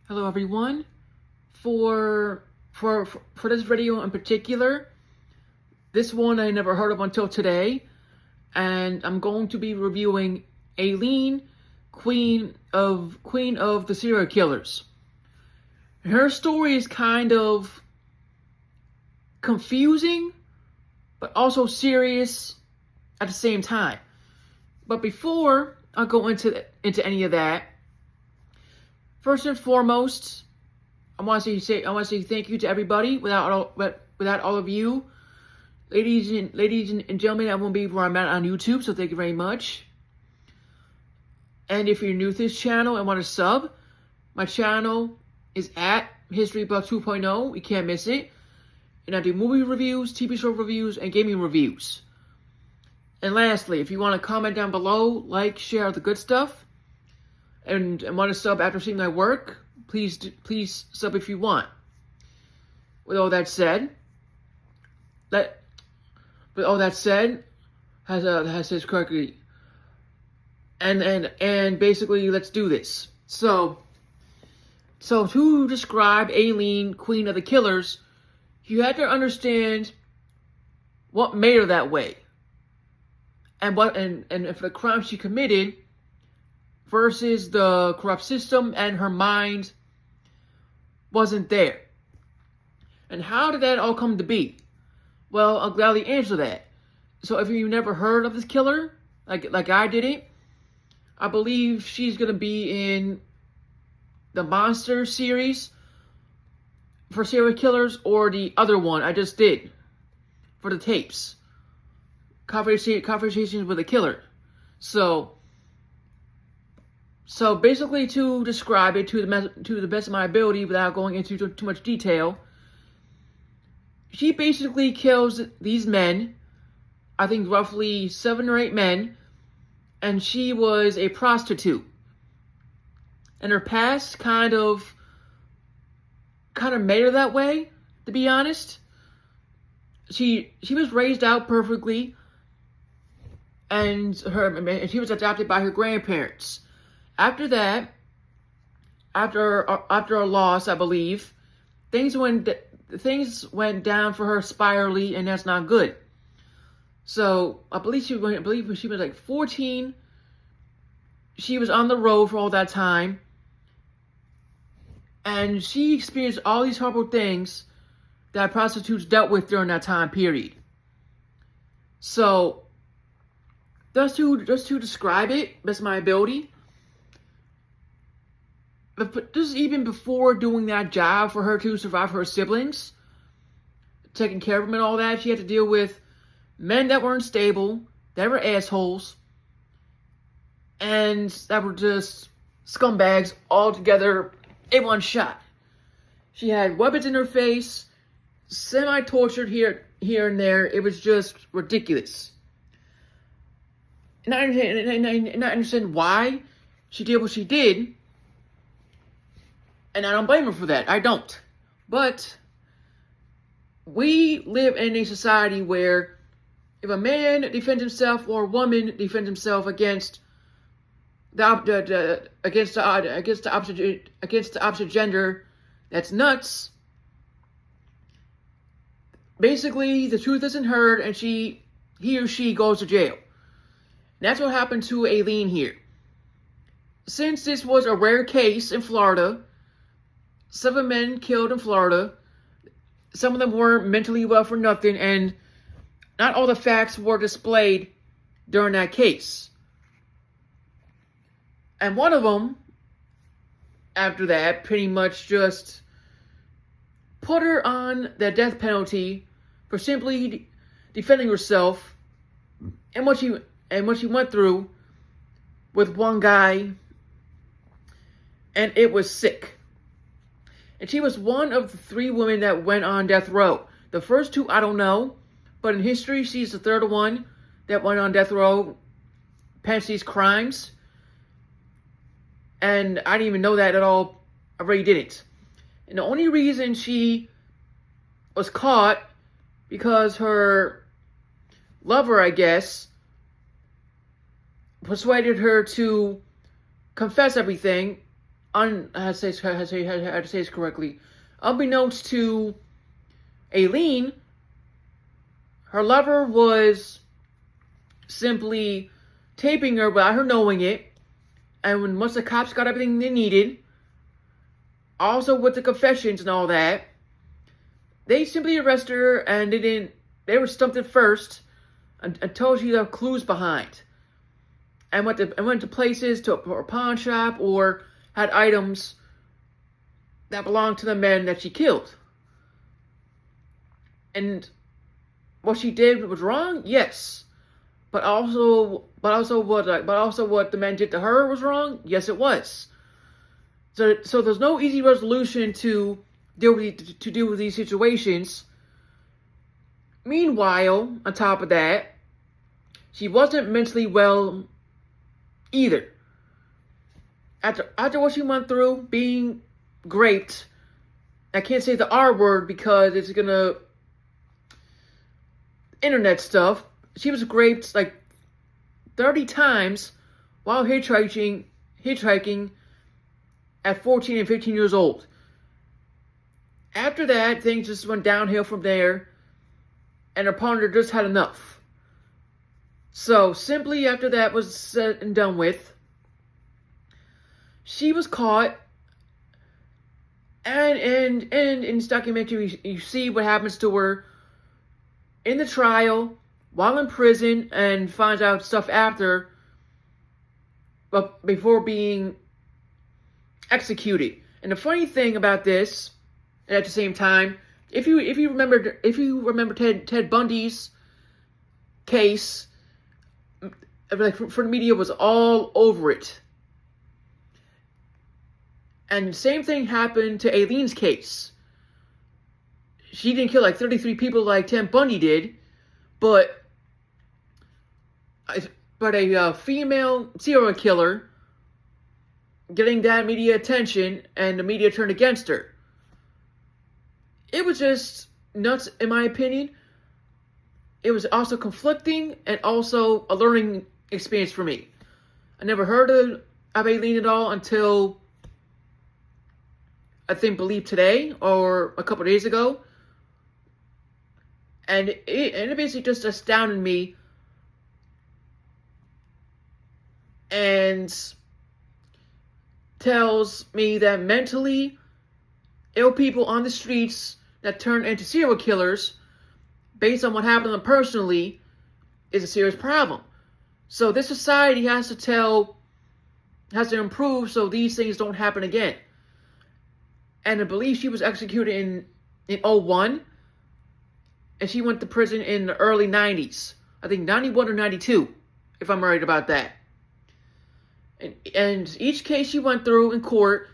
Hello everyone. For this video in particular, this one I never heard of until today, and I'm going to be reviewing Aileen, Queen of the Serial Killers. Her story is kind of confusing, but also serious at the same time. But before I go into any of that, first and foremost, I want to say thank you to everybody. Without all of you, ladies and gentlemen, I won't be where I'm at on YouTube. So thank you very much. And if you're new to this channel and want to sub, my channel is at History Buff 2.0. You can't miss it. And I do movie reviews, TV show reviews, and gaming reviews. And lastly, if you want to comment down below, like, share the good stuff, and want to sub after seeing my work, please sub if you want. With all that said, has said correctly, and basically let's do this. So to describe Aileen, Queen of the Killers, you had to understand what made her that way, and for the crime she committed versus the corrupt system, and her mind wasn't there. And how did that all come to be? Well, I'll gladly answer that. So if you've never heard of this killer, like I didn't, I believe she's going to be in the Monster series for serial killers, or the other one I just did for the tapes. Conversations with a Killer. So basically, to describe it to the best of my ability without going into too much detail, she basically kills these men, I think roughly 7 or 8 men, and she was a prostitute. And her past kind of made her that way, to be honest. She was raised out perfectly, and she was adopted by her grandparents. After that, after a loss, I believe, things went down for her spirally, and that's not good. So I believe when she was like 14, she was on the road for all that time, and she experienced all these horrible things that prostitutes dealt with during that time period. So just to describe it, best of my ability. But this is even before doing that job for her to survive her siblings, taking care of them and all that. She had to deal with men that weren't stable, that were assholes, and that were just scumbags all together in one shot. She had weapons in her face, semi-tortured here and there. It was just ridiculous. And I understand why she did what she did. And I don't blame her for that. I don't. But we live in a society where if a man defends himself or a woman defends himself against the opposite gender, that's nuts. Basically, the truth isn't heard, and he or she goes to jail. And that's what happened to Aileen here. Since this was a rare case in Florida, 7 men killed in Florida. Some of them weren't mentally well for nothing, and not all the facts were displayed during that case. And one of them, after that, pretty much just put her on the death penalty for simply defending herself and what she went through with one guy, and it was sick. And she was one of the 3 women that went on death row. The first 2, I don't know. But in history, she's the 3rd one that went on death row, past these crimes. And I didn't even know that at all. I really didn't. And the only reason she was caught, because her lover, I guess, persuaded her to confess everything I had to say this correctly. Unbeknownst to Aileen, her lover was simply taping her without her knowing it. And when once the cops got everything they needed, also with the confessions and all that, they simply arrested her and they were stumped at first until she left clues behind. And went to places, to a pawn shop, or had items that belonged to the men that she killed. And what she did was wrong, yes. But also what the men did to her was wrong, yes, it was. So there's no easy resolution to deal with these situations. Meanwhile, on top of that, she wasn't mentally well either. After what she went through, being raped, I can't say the R word because it's gonna internet stuff. She was raped like 30 times while hitchhiking at 14 and 15 years old. After that, things just went downhill from there, and her partner just had enough. So, simply after that was said and done with, she was caught, and in this documentary, you see what happens to her in the trial, while in prison, and finds out stuff after, but before being executed. And the funny thing about this, and at the same time, if you remember Ted Bundy's case, like for the media was all over it. And the same thing happened to Aileen's case. She didn't kill like 33 people like Ted Bundy did, but a female serial killer getting that media attention, and the media turned against her. It was just nuts, in my opinion. It was also conflicting and also a learning experience for me. I never heard of Aileen at all until I believe today or a couple days ago. And it basically just astounded me. And tells me that mentally ill people on the streets that turn into serial killers based on what happened to them personally is a serious problem. So this society has to improve so these things don't happen again. And I believe she was executed in 01, and she went to prison in the early 90s. I think 91 or 92, if I'm right about that. And each case she went through in court,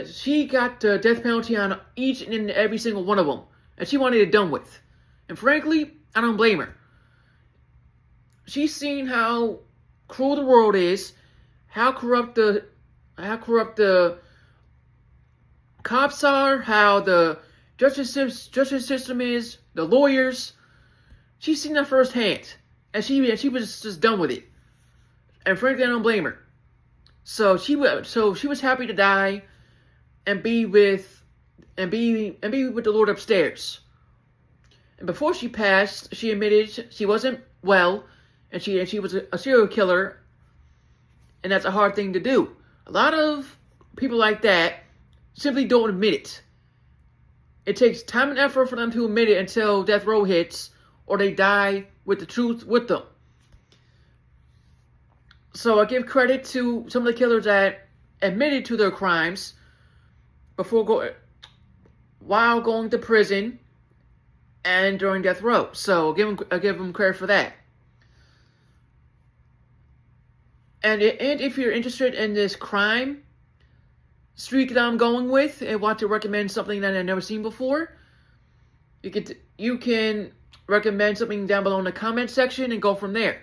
she got the death penalty on each and every single one of them. And she wanted it done with. And frankly, I don't blame her. She's seen how cruel the world is, how corrupt the cops are, how the justice system is, the lawyers. She's seen that firsthand, and she was just done with it. And frankly, I don't blame her. So she was happy to die and be with the Lord upstairs. And before she passed, she admitted she wasn't well, and she was a serial killer, and that's a hard thing to do. A lot of people like that simply don't admit it. It takes time and effort for them to admit it until death row hits, or they die with the truth with them. So I give credit to some of the killers that admitted to their crimes while going to prison and during death row. So I give them credit for that. And if you're interested in this crime streak that I'm going with and want to recommend something that I've never seen before, you can recommend something down below in the comment section and go from there.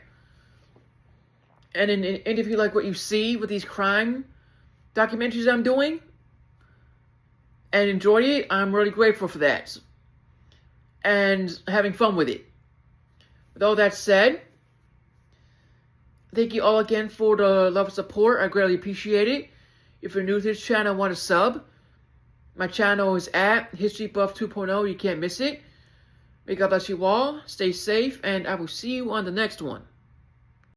And if you like what you see with these crime documentaries I'm doing and enjoy it, I'm really grateful for that. And having fun with it. With all that said, thank you all again for the love and support. I greatly appreciate it. If you're new to this channel and want to sub, my channel is at History Buff 2.0. You can't miss it. May God bless you all. Stay safe, and I will see you on the next one.